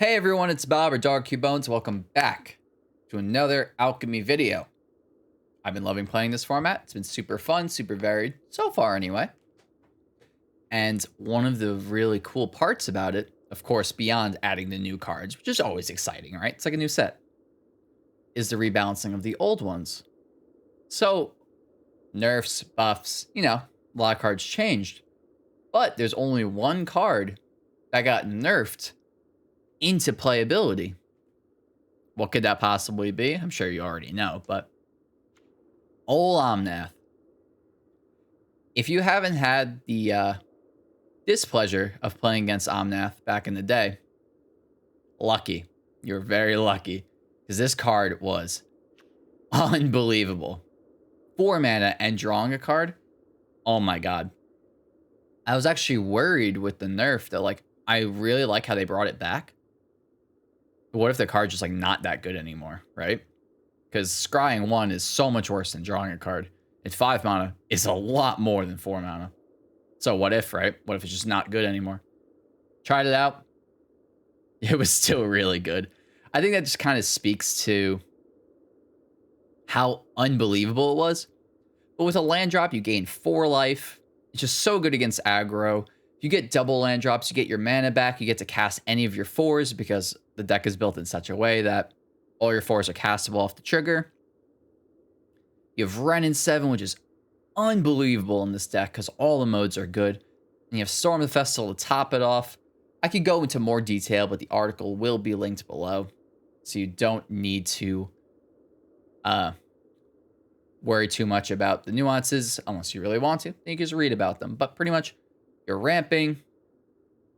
Hey everyone, it's Bob or Dog Q Bones. Welcome back to another Alchemy video. I've been loving playing this format. It's been super fun, super varied, so far anyway. And one of the really cool parts about it, of course, beyond adding the new cards, which is always exciting, right? It's like a new set, is the rebalancing of the old ones. So, nerfs, buffs, a lot of cards changed. But there's only one card that got nerfed into playability. What could that possibly be? I'm sure you already know, but old Omnath. If you haven't had the displeasure of playing against Omnath back in the day, lucky. You're very lucky, because this card was unbelievable. 4 mana and drawing a card. Oh my god. I was actually worried with the nerf that, I really like how they brought it back. But what if the card's just, not that good anymore, right? Because scrying 1 is so much worse than drawing a card. And 5 mana is a lot more than 4 mana. So what if, right? What if it's just not good anymore? Tried it out. It was still really good. I think that just kind of speaks to how unbelievable it was. But with a land drop, you gain 4 life. It's just so good against aggro. If you get double land drops, you get your mana back. You get to cast any of your 4s because the deck is built in such a way that all your 4s are castable off the trigger. You have Ren in 7, which is unbelievable in this deck because all the modes are good. And you have Storm the Festival to top it off. I could go into more detail, but the article will be linked below. So you don't need to worry too much about the nuances unless you really want to. You can just read about them. But pretty much, you're ramping,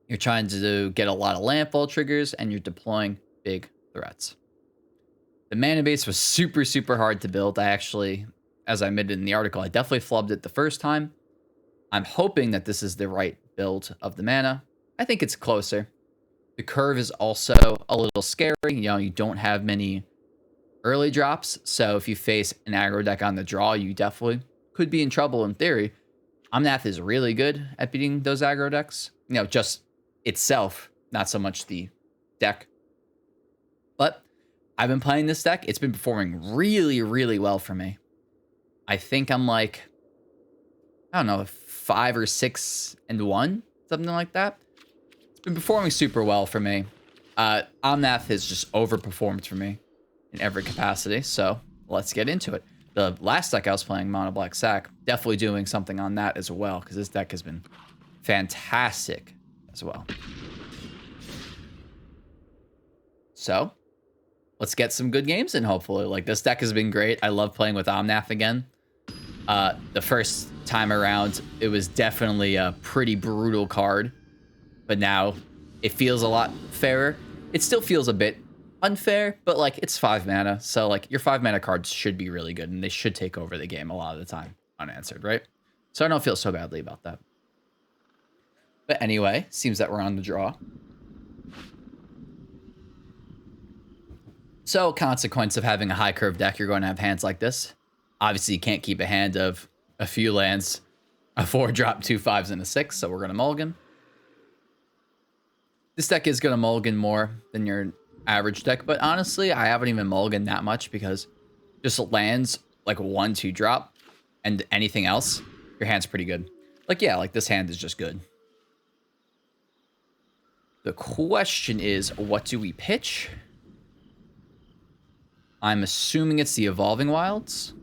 you're trying to get a lot of landfall triggers, and you're deploying big threats. The mana base was super, super hard to build. I actually, as I admitted in the article, I definitely flubbed it the first time. I'm hoping that this is the right build of the mana. I think it's closer. The curve is also a little scary. You don't have many early drops, so if you face an aggro deck on the draw, you definitely could be in trouble in theory. Omnath is really good at beating those aggro decks. Just itself, not so much the deck. But I've been playing this deck. It's been performing really, really well for me. I think I'm I don't know, 5 or 6-1, something like that. It's been performing super well for me. Omnath has just overperformed for me in every capacity, so let's get into it. The last deck I was playing, Mono Black Sack, definitely doing something on that as well, because this deck has been fantastic as well. So, let's get some good games in, hopefully. This deck has been great. I love playing with Omnath again. The first time around, it was definitely a pretty brutal card, but now it feels a lot fairer. It still feels a bit unfair, but it's 5 mana, so your 5 mana cards should be really good, and they should take over the game a lot of the time unanswered, right? So I don't feel so badly about that. But anyway, seems that we're on the draw. So, consequence of having a high curve deck, you're going to have hands like this. Obviously, you can't keep a hand of a few lands, a 4-drop, 2 5s, and a 6, so we're going to mulligan. This deck is going to mulligan more than your average deck, but honestly, I haven't even mulliganed that much because just lands 1 2 drop and anything else, your hand's pretty good. This hand is just good. The question is, what do we pitch? I'm assuming it's the Evolving Wilds.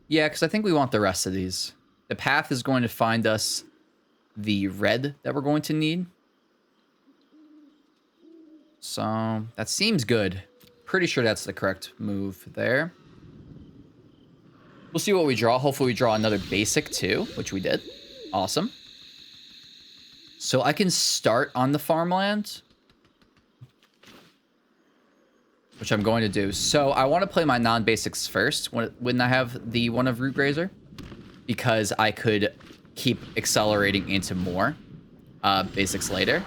Yeah, because I think we want the rest of these. The path is going to find us the red that we're going to need. So that seems good. Pretty sure that's the correct move there. We'll see what we draw. Hopefully we draw another basic too, which we did. Awesome. So I can start on the farmland, which I'm going to do. So I want to play my non-basics first when I have the one of Root Grazer, because I could keep accelerating into more basics later.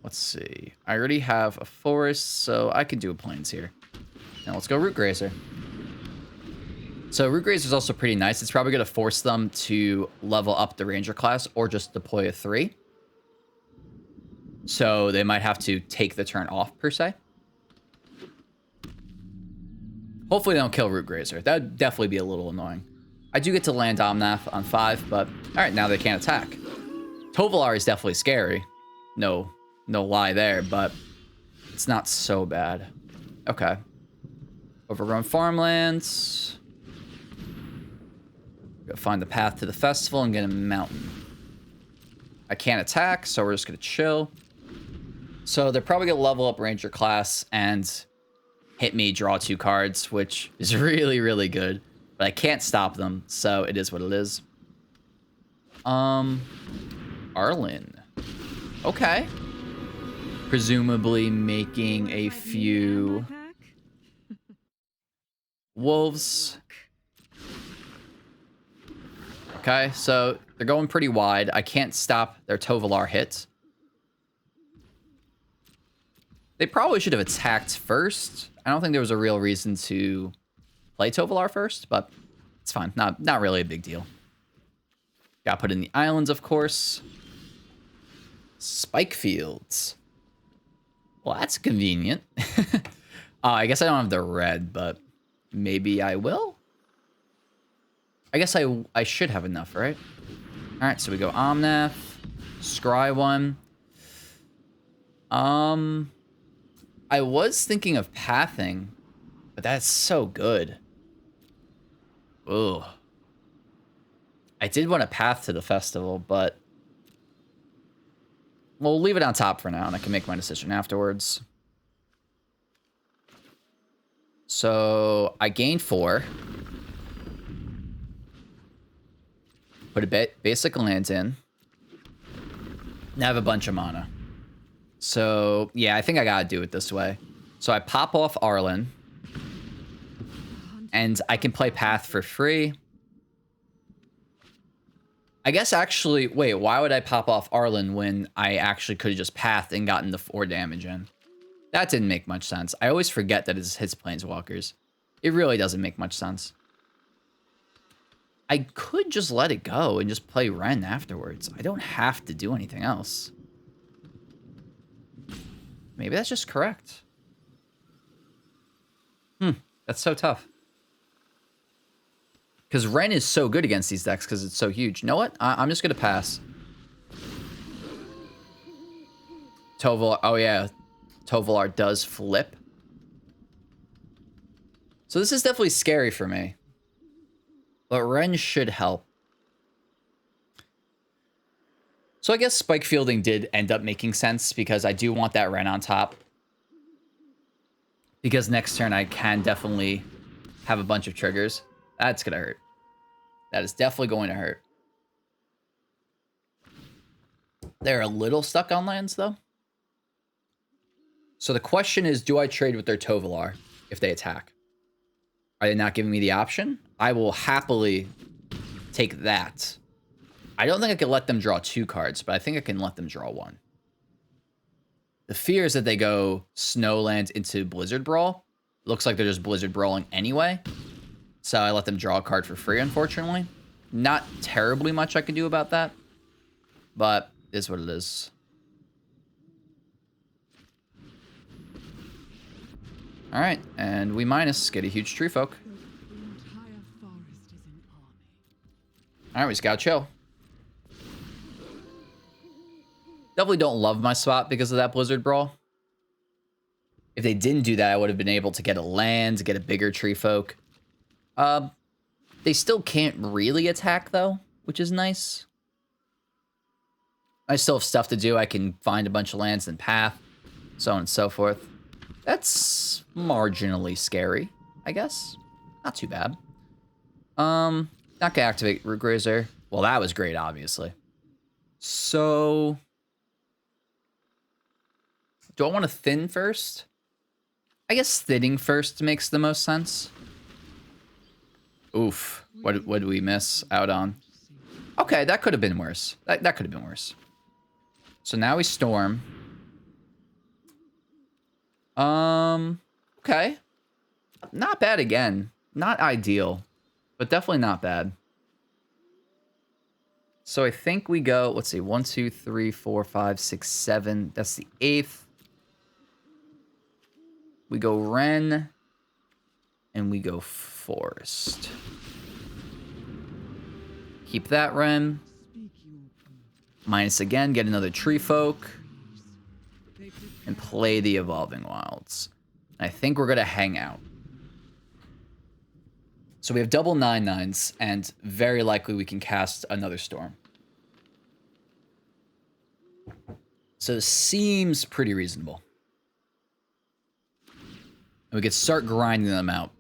Let's see. I already have a forest, so I can do a plains here. Now let's go Root Grazer. So Root Grazer is also pretty nice. It's probably going to force them to level up the Ranger class or just deploy a 3. So they might have to take the turn off, per se. Hopefully they don't kill Root Grazer. That would definitely be a little annoying. I do get to land Omnath on 5, but... Alright, now they can't attack. Tovolar is definitely scary. No lie there, but... It's not so bad. Okay. Overrun farmlands. Go find the path to the festival and get a mountain. I can't attack, so we're just going to chill. So they're probably going to level up Ranger class and hit me, draw 2 cards, which is really, really good. But I can't stop them, so it is what it is. Arlen. Okay. Presumably making a few wolves. Okay, so they're going pretty wide. I can't stop their Tovolar hit. They probably should have attacked first. I don't think there was a real reason to play Tovolar first, but it's fine. Not really a big deal. Got put in the islands, of course. Spike fields. Well, that's convenient. I guess I don't have the red, but maybe I will. I guess I should have enough, right? All right, so we go Omnath, Scry 1. I was thinking of pathing, but that's so good. Ugh. I did want to path to the festival, but we'll leave it on top for now, and I can make my decision afterwards. So I gained 4. Put a basic land in. Now I have a bunch of mana. So, yeah, I think I gotta do it this way. So I pop off Arlen. And I can play Path for free. I guess actually... Wait, why would I pop off Arlen when I actually could have just Pathed and gotten the 4 damage in? That didn't make much sense. I always forget that it hits Planeswalkers. It really doesn't make much sense. I could just let it go and just play Ren afterwards. I don't have to do anything else. Maybe that's just correct. That's so tough. Because Ren is so good against these decks because it's so huge. You know what? I'm just going to pass. Tovolar. Oh, yeah. Tovolar does flip. So this is definitely scary for me. But Ren should help. So I guess Spike Fielding did end up making sense because I do want that Ren on top. Because next turn I can definitely have a bunch of triggers. That's going to hurt. That is definitely going to hurt. They're a little stuck on lands, though. So the question is, do I trade with their Tovolar if they attack? Are they not giving me the option? I will happily take that. I don't think I can let them draw 2 cards, but I think I can let them draw 1. The fear is that they go Snowland into Blizzard Brawl. Looks like they're just Blizzard Brawling anyway. So I let them draw a card for free, unfortunately. Not terribly much I can do about that. But it is what it is. Alright, and we minus get a huge tree folk. Alright, we just gotta chill. Definitely don't love my spot because of that Blizzard Brawl. If they didn't do that, I would have been able to get a land, get a bigger tree folk. They still can't really attack, though, which is nice. I still have stuff to do. I can find a bunch of lands and path, so on and so forth. That's marginally scary, I guess. Not too bad. Not gonna activate Root Grazer. Well, that was great, obviously. So... do I want to thin first? I guess thinning first makes the most sense. Oof. What did we miss out on? Okay, that could have been worse. That could have been worse. So now we storm. Okay. Not bad again. Not ideal. but definitely not bad. So I think we go, let's see, 1, 2, 3, 4, 5, 6, 7. That's the 8th. We go Ren, and we go Forest. Keep that Ren. Minus again, get another Tree Folk. And play the Evolving Wilds. I think we're going to hang out. So we have double 9/9s, and very likely we can cast another Storm. So it seems pretty reasonable. And we could start grinding them out,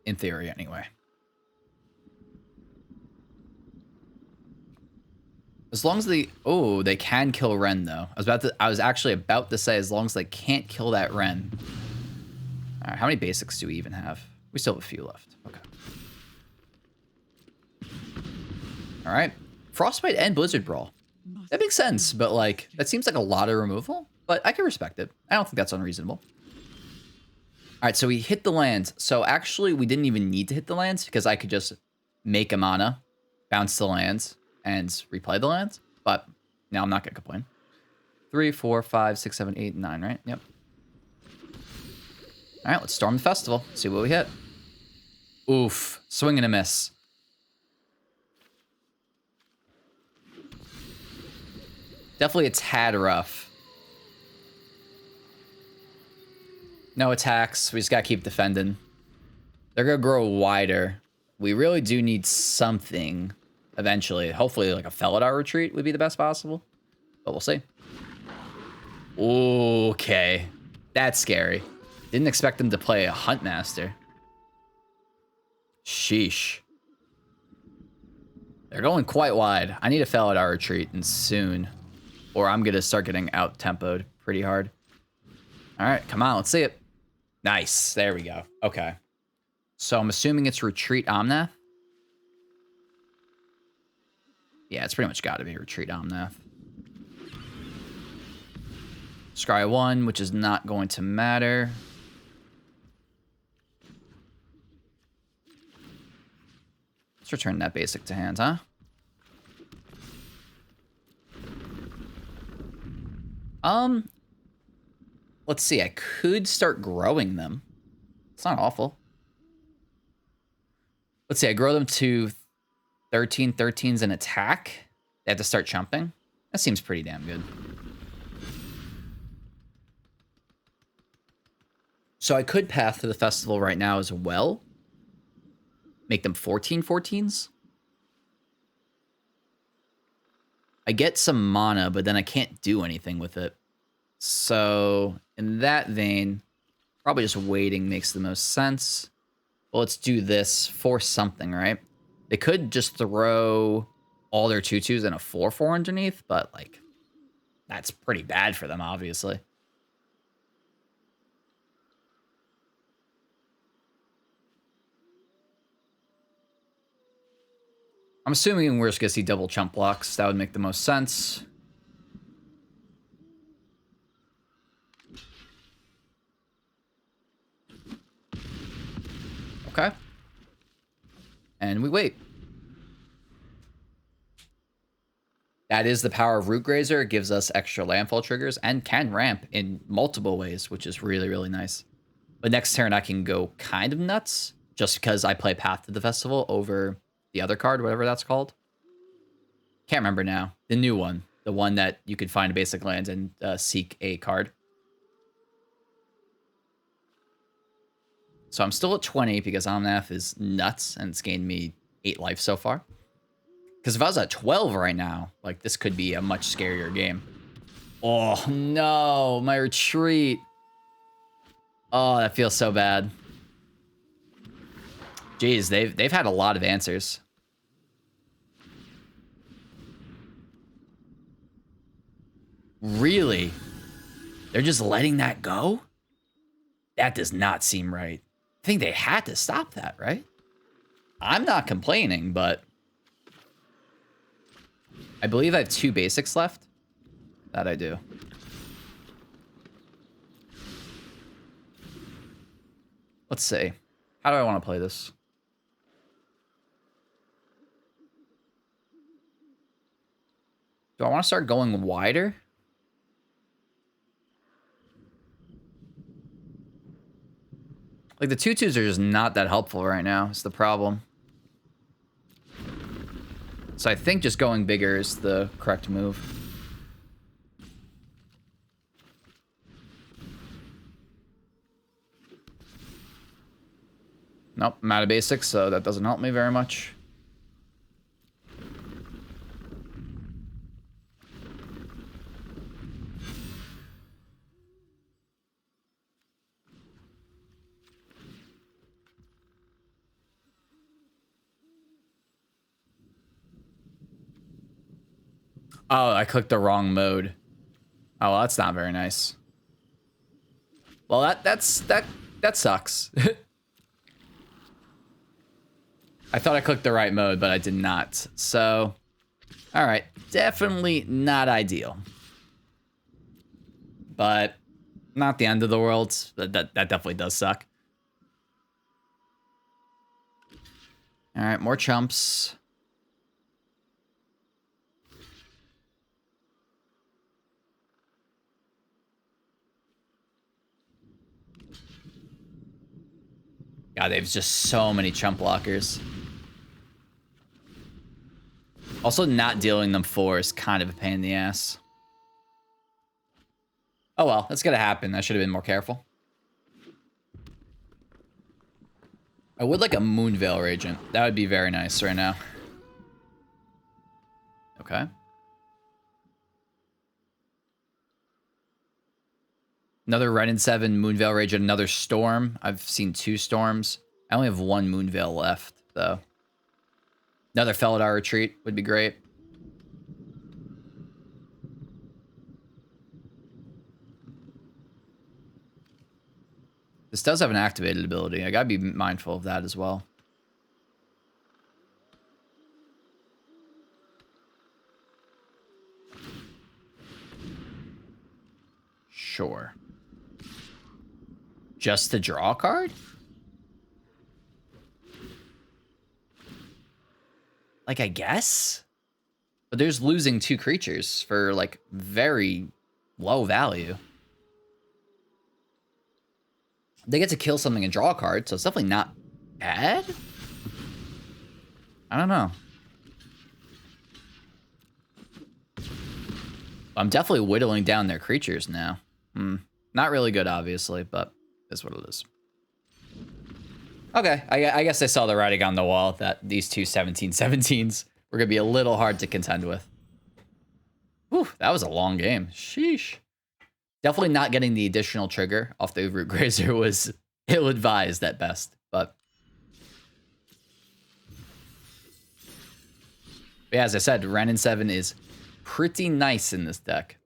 in theory anyway. As long as they... Oh, they can kill Ren, though. I was actually about to say, as long as they can't kill that Ren. All right, how many basics do we even have? We still have a few left. Okay. All right. Frostbite and Blizzard Brawl. That makes sense, but, like, that seems like a lot of removal. But I can respect it. I don't think that's unreasonable. All right, so we hit the lands. So, actually, we didn't even need to hit the lands because I could just make a mana, bounce the lands, and replay the lands, but now I'm not gonna complain. 3, 4, 5, 6, 7, 8, 9, right? Yep. All right, let's storm the festival. See what we hit. Oof, swing and a miss. Definitely a tad rough. No attacks. We just gotta keep defending. They're gonna grow wider. We really do need something. Eventually, hopefully, like a Felidar retreat would be the best possible. But we'll see. Okay. That's scary. Didn't expect them to play a Huntmaster. Sheesh. They're going quite wide. I need a Felidar retreat, and soon. Or I'm going to start getting out-tempoed pretty hard. All right, come on, let's see it. Nice. There we go. Okay. So I'm assuming it's retreat Omnath. Yeah, it's pretty much got to be retreat Omnath. Scry 1, which is not going to matter. Let's return that basic to hand, huh? Let's see. I could start growing them. It's not awful. Let's see. I grow them to 13 13s in attack. They have to start chumping. That seems pretty damn good. So I could path to the festival right now as well. Make them 14 14s. I get some mana, but then I can't do anything with it. So in that vein, probably just waiting makes the most sense. Well, let's do this. Force something, right? They could just throw all their 2/2s and a 4/4 underneath, but, like, that's pretty bad for them, obviously. I'm assuming we're just going to see double chump blocks. That would make the most sense. Okay. And we wait. That is the power of Root Grazer. It gives us extra landfall triggers and can ramp in multiple ways, which is really, really nice. But next turn, I can go kind of nuts just because I play Path to the Festival over the other card, whatever that's called. Can't remember now. The new one. The one that you could find a basic land and seek a card. So I'm still at 20 because Omnath is nuts and it's gained me 8 life so far. Because if I was at 12 right now, like, this could be a much scarier game. Oh, no. My retreat. Oh, that feels so bad. Jeez, they've had a lot of answers. Really? They're just letting that go? That does not seem right. I think they had to stop that, right? I'm not complaining, but I believe I have 2 basics left. That I do. Let's see. How do I want to play this? Do I want to start going wider? Like, the 2-2s are just not that helpful right now. It's the problem. So I think just going bigger is the correct move. Nope, I'm out of basics, so that doesn't help me very much. Oh, I clicked the wrong mode. Oh, well, that's not very nice. Well, that sucks. I thought I clicked the right mode, but I did not. So, all right, definitely not ideal. But not the end of the world. That definitely does suck. All right, more chumps. God, they have just so many chump blockers. Also, not dealing them 4 is kind of a pain in the ass. Oh well, that's gonna happen. I should have been more careful. I would like a Moonveil Regent. That would be very nice right now. Okay. Another Ren and 7 Moonveil Regent, another Storm. I've seen 2 Storms. I only have 1 Moonveil left, though. Another Felidar Retreat would be great. This does have an activated ability. I gotta be mindful of that as well. Sure. Just to draw a card? Like, I guess? But there's losing 2 creatures for, like, very low value. They get to kill something and draw a card, so it's definitely not bad? I don't know. I'm definitely whittling down their creatures now. Not really good, obviously, but that's what it is. Okay, I guess I saw the writing on the wall that these 2 17-17s were going to be a little hard to contend with. Whew, that was a long game. Sheesh. Definitely not getting the additional trigger off the Root Grazer was ill-advised at best, but yeah, as I said, Ren and 7 is pretty nice in this deck.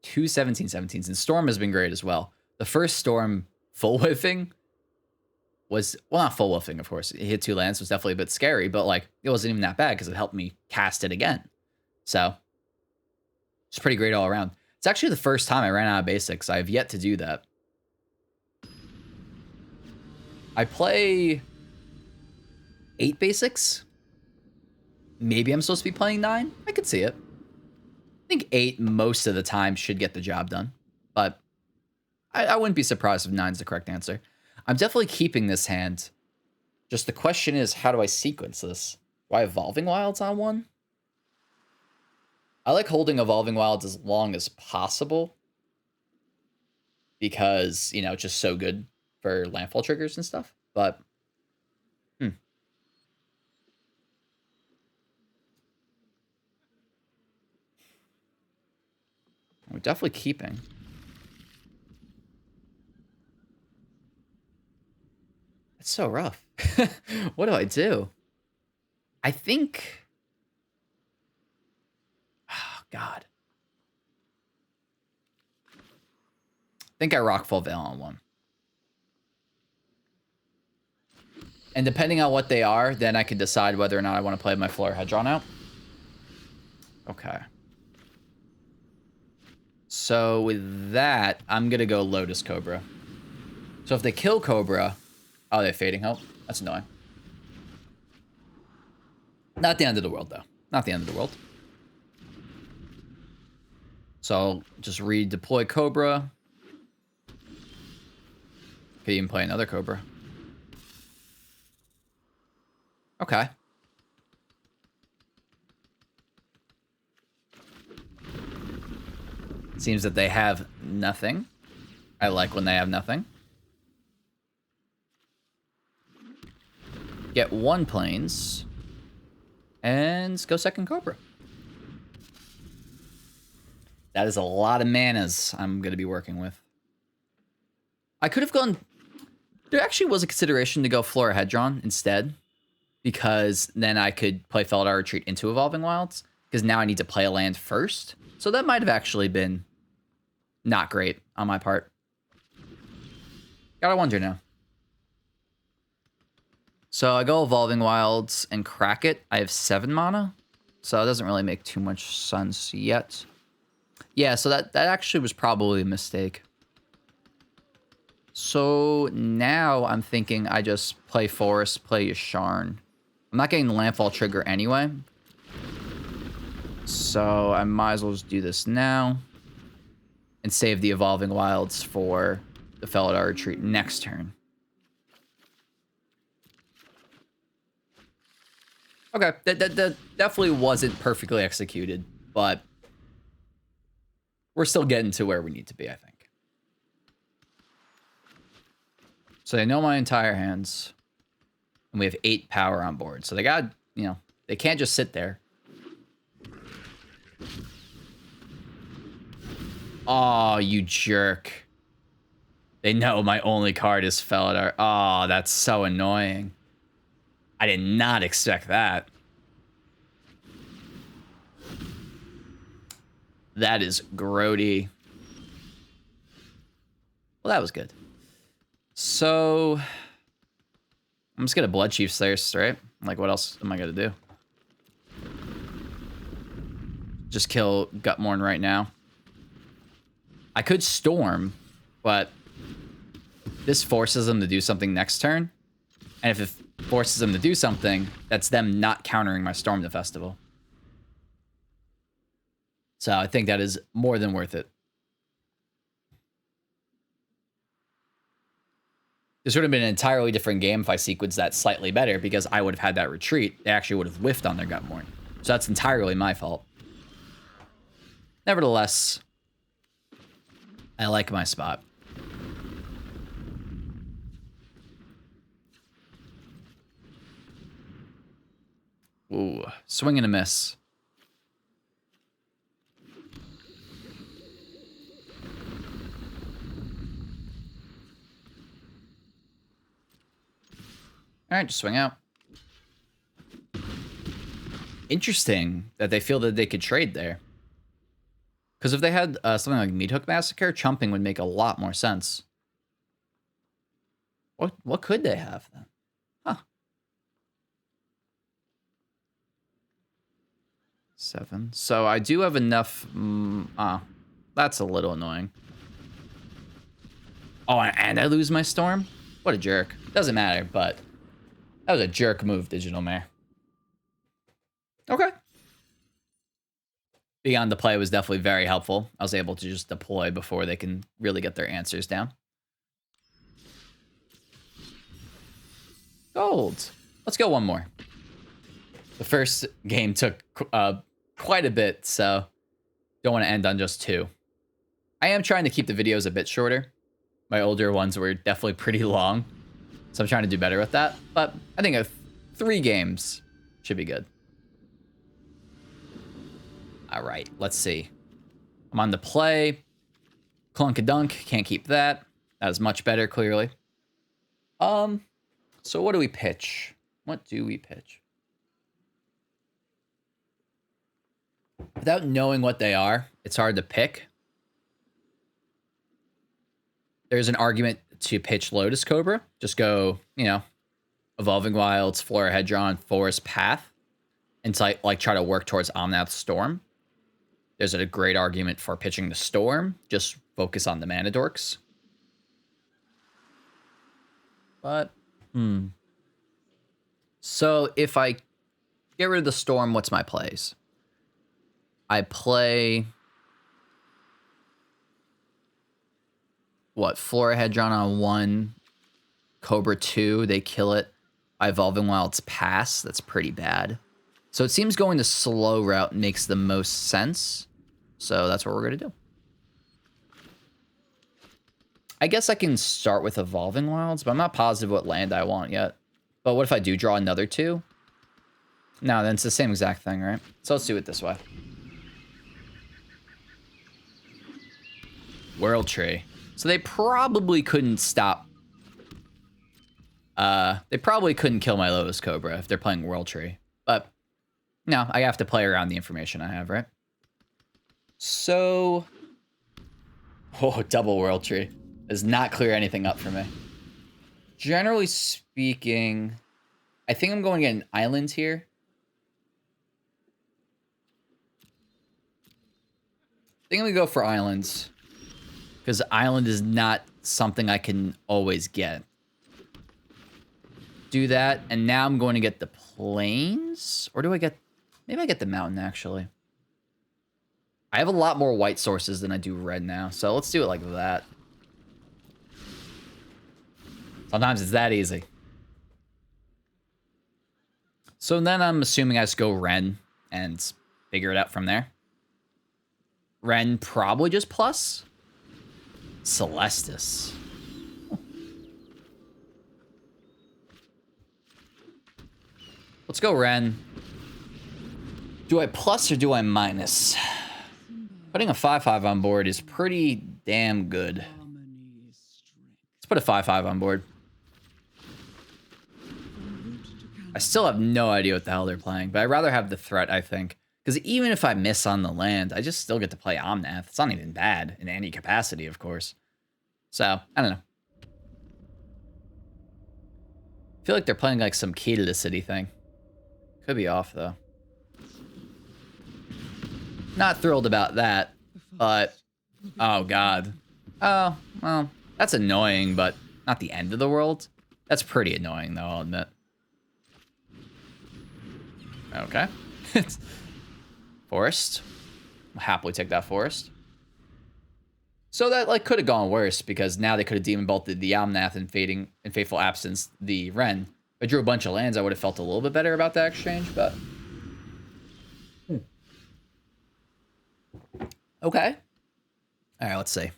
2 17-17s, and Storm has been great as well. The first Storm full whiffing was, well, not full whiffing, of course. It hit 2 lands, was definitely a bit scary, but like it wasn't even that bad because it helped me cast it again. So it's pretty great all around. It's actually the first time I ran out of basics. I have yet to do that. I play 8 basics. Maybe I'm supposed to be playing 9. I could see it. I think 8 most of the time should get the job done. But I wouldn't be surprised if 9's the correct answer. I'm definitely keeping this hand. Just the question is, how do I sequence this? Do I Evolving Wilds on one? I like holding Evolving Wilds as long as possible. Because, you know, it's just so good for landfall triggers and stuff. But, we're definitely keeping. It's so rough. What do I do? I think... Oh, God. I think I rock Full Veil on one. And depending on what they are, then I can decide whether or not I want to play my Flare Hedron out. Okay. So with that, I'm going to go Lotus Cobra. So if they kill Cobra... Oh, they have Fading Hope? That's annoying. Not the end of the world, though. Not the end of the world. So I'll just redeploy Cobra. Could even play another Cobra. Okay. Seems that they have nothing. I like when they have nothing. Get 1 planes. And go second Cobra. That is a lot of manas I'm going to be working with. I could have gone... There actually was a consideration to go Florahedron instead. Because then I could play Felidar Retreat into Evolving Wilds. Because now I need to play a land first. So that might have actually been not great on my part. Gotta wonder now. So I go Evolving Wilds and crack it. I have 7 mana. So it doesn't really make too much sense yet. Yeah, so that actually was probably a mistake. So now I'm thinking I just play Forest, play Yasharn. I'm not getting the Landfall trigger anyway. So I might as well just do this now. And save the Evolving Wilds for the Felidar Retreat next turn. Okay, that definitely wasn't perfectly executed, but we're still getting to where we need to be, I think. So they know my entire hands, and we have 8 power on board. So they got, you know, they can't just sit there. Oh, you jerk. They know my only card is Felidar. Oh, that's so annoying. I did not expect that. That is grody. Well, that was good. So, I'm just gonna Blood Chiefs Thirst, right? Like, what else am I gonna do? Just kill Gutmorn right now. I could Storm, but this forces them to do something next turn. And if it forces them to do something, that's them not countering my Storm the Festival. So I think that is more than worth it. This would have been an entirely different game if I sequenced that slightly better, because I would have had that retreat. They actually would have whiffed on their Gutmorn. So that's entirely my fault. Nevertheless, I like my spot. Ooh, swing and a miss. All right, just swing out. Interesting that they feel that they could trade there. Because if they had something like Meathook Massacre, chumping would make a lot more sense. What could they have then? Huh. 7. So I do have enough. That's a little annoying. Oh, and I lose my Storm? What a jerk. Doesn't matter, but that was a jerk move, Digital Mare. Okay. Being on the play was definitely very helpful. I was able to just deploy before they can really get their answers down. Gold. Let's go one more. The first game took quite a bit, so don't want to end on just 2. I am trying to keep the videos a bit shorter. My older ones were definitely pretty long, so I'm trying to do better with that. But I think 3 games should be good. All right, let's see. I'm on the play. Clunk-a-dunk, can't keep that. That is much better, clearly. So what do we pitch? What do we pitch? Without knowing what they are, it's hard to pick. There's an argument to pitch Lotus Cobra. Just go, you know, Evolving Wilds, Florahedron, Forest Path, and like try to work towards Omnath Storm. There's a great argument for pitching the Storm. Just focus on the mana dorks. But, So if I get rid of the Storm, what's my plays? I play what, Flora Hedron on 1, Cobra 2, they kill it by evolving while it's passed. That's pretty bad. So it seems going the slow route makes the most sense. So that's what we're going to do. I guess I can start with Evolving Wilds, but I'm not positive what land I want yet. But what if I do draw another 2? No, then it's the same exact thing, right? So let's do it this way. World Tree. So they probably couldn't stop. They probably couldn't kill my Lotus Cobra if they're playing World Tree. But, no, I have to play around the information I have, right? So... Oh, double World Tree. Does not clear anything up for me. Generally speaking, I think I'm going to get an island here. I think I'm going to go for islands. Because island is not something I can always get. Do that, and now I'm going to get the plains? Or do I get... Maybe I get the mountain, actually. I have a lot more white sources than I do red now, so let's do it like that. Sometimes it's that easy. So then I'm assuming I just go Ren and figure it out from there. Ren probably just plus. Celestis. Let's go Ren. Do I plus or do I minus? Putting a 5/5 on board is pretty damn good. Let's put a 5/5 on board. I still have no idea what the hell they're playing, but I'd rather have the threat, I think. Because even if I miss on the land, I just still get to play Omnath. It's not even bad in any capacity, of course. So, I don't know. I feel like they're playing like some key to the city thing. Could be off, though. Not thrilled about that, but... Oh, God. Oh, well, that's annoying, but not the end of the world. That's pretty annoying, though, I'll admit. Okay. Forest. I'll happily take that forest. So that like could have gone worse because now they could have demon bolted the Omnath and Fateful Absence the Ren. If I drew a bunch of lands, I would have felt a little bit better about that exchange, but okay. All right, let's see.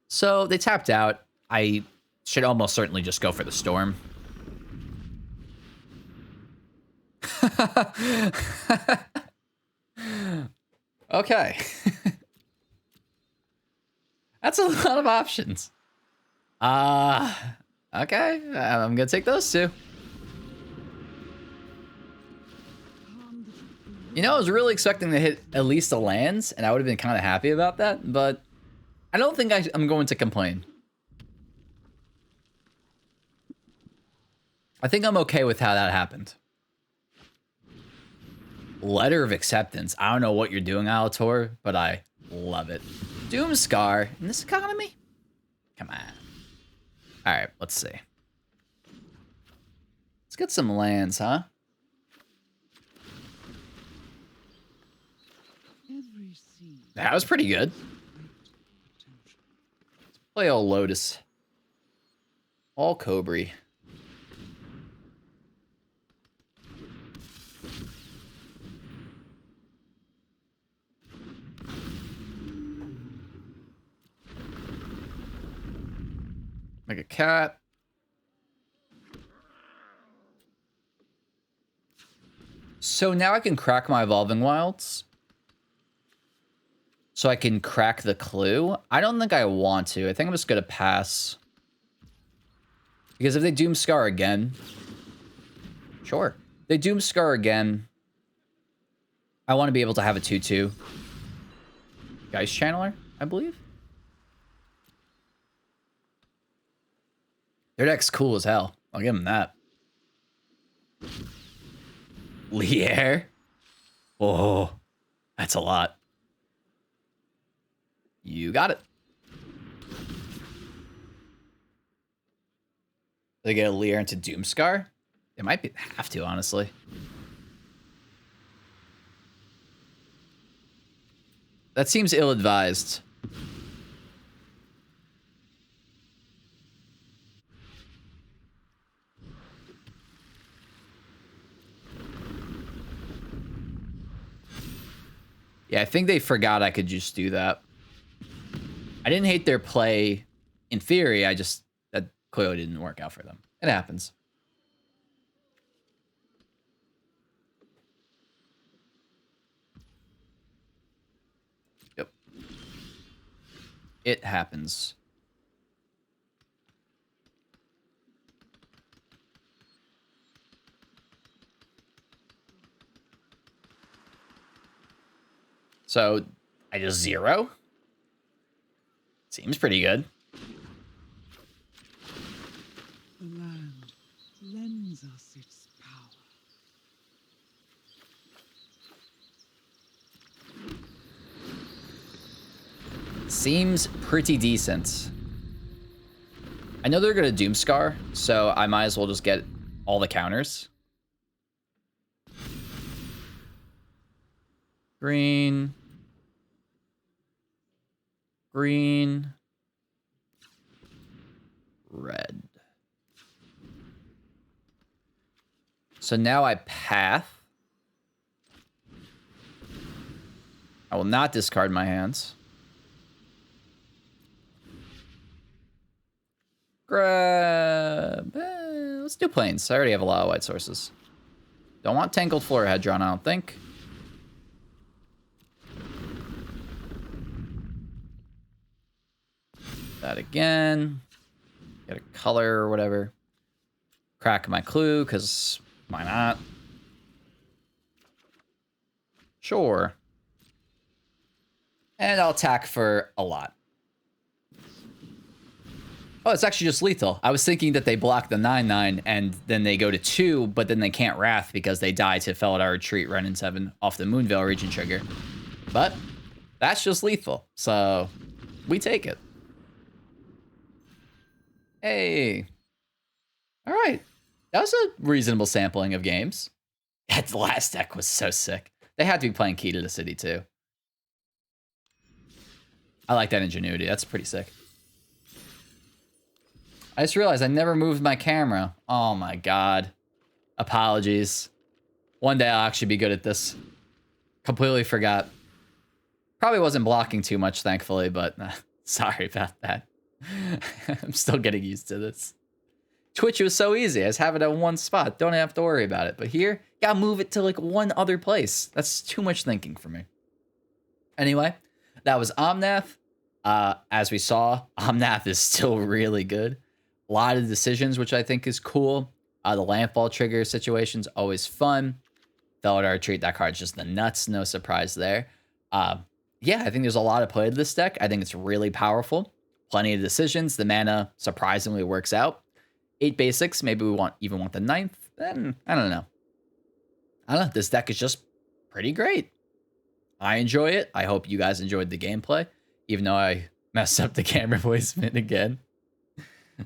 So they tapped out. I should almost certainly just go for the Storm. Okay. That's a lot of options. Okay. I'm gonna take those two. You know, I was really expecting to hit at least a lands, and I would have been kind of happy about that, but I don't think I'm going to complain. I think I'm okay with how that happened. Letter of Acceptance. I don't know what you're doing, Alator, but I love it. Doomscar in this economy? Come on. All right, let's see. Let's get some lands, huh? That was pretty good. Let's play all Lotus. All Cobra. Like a cat. So now I can crack my Evolving Wilds. So I can crack the Clue. I don't think I want to. I think I'm just going to pass. Because if they Doomscar again... Sure. If they Doomscar again... I want to be able to have a 2/2. Geist Channeler, I believe. Their deck's cool as hell. I'll give them that. Lier? Oh, that's a lot. You got it. They get a Lier into Doomscar? They might have to, honestly. That seems ill-advised. Yeah, I think they forgot I could just do that. I didn't hate their play in theory. That clearly didn't work out for them. It happens. Yep. It happens. So I just 0. Seems pretty good. The land lends us its power. Seems pretty decent. I know they're going to Doomscar, so I might as well just get all the counters. Green. Green. Red. So now I path. I will not discard my hands. Grab. Let's do plains. I already have a lot of white sources. Don't want Tangled Floorhead drawn, I don't think. That again. Get a color or whatever. Crack my clue, because why not? Sure. And I'll attack for a lot. Oh, it's actually just lethal. I was thinking that they block the 9/9 and then they go to 2, but then they can't Wrath because they die to Felidar Retreat, Ren and 7 off the Moonveil region trigger. But that's just lethal, so we take it. Hey. All right. That was a reasonable sampling of games. That last deck was so sick. They had to be playing Key to the City too. I like that ingenuity. That's pretty sick. I just realized I never moved my camera. Oh my god. Apologies. One day I'll actually be good at this. Completely forgot. Probably wasn't blocking too much, thankfully, but sorry about that. I'm still getting used to this. Twitch was so easy. I just have it at one spot. Don't have to worry about it. But here, gotta move it to like one other place. That's too much thinking for me. Anyway, that was Omnath. As we saw, Omnath is still really good. A lot of decisions, which I think is cool. The Landfall trigger situation's always fun. Felidar Retreat, that card's just the nuts. No surprise there. Yeah, I think there's a lot of play to this deck. I think it's really powerful. Plenty of decisions. The mana surprisingly works out. 8 basics. Maybe we even want the 9th. Then I don't know. This deck is just pretty great. I enjoy it. I hope you guys enjoyed the gameplay, even though I messed up the camera placement again.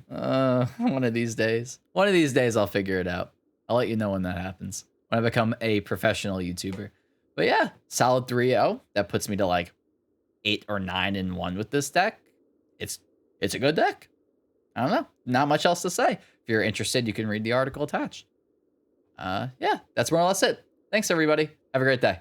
One of these days. One of these days I'll figure it out. I'll let you know when that happens. When I become a professional YouTuber. But yeah, solid 3-0. That puts me to like 8 or 9-1 with this deck. It's a good deck. I don't know. Not much else to say. If you're interested, you can read the article attached. Yeah, that's more or less it. Thanks, everybody. Have a great day.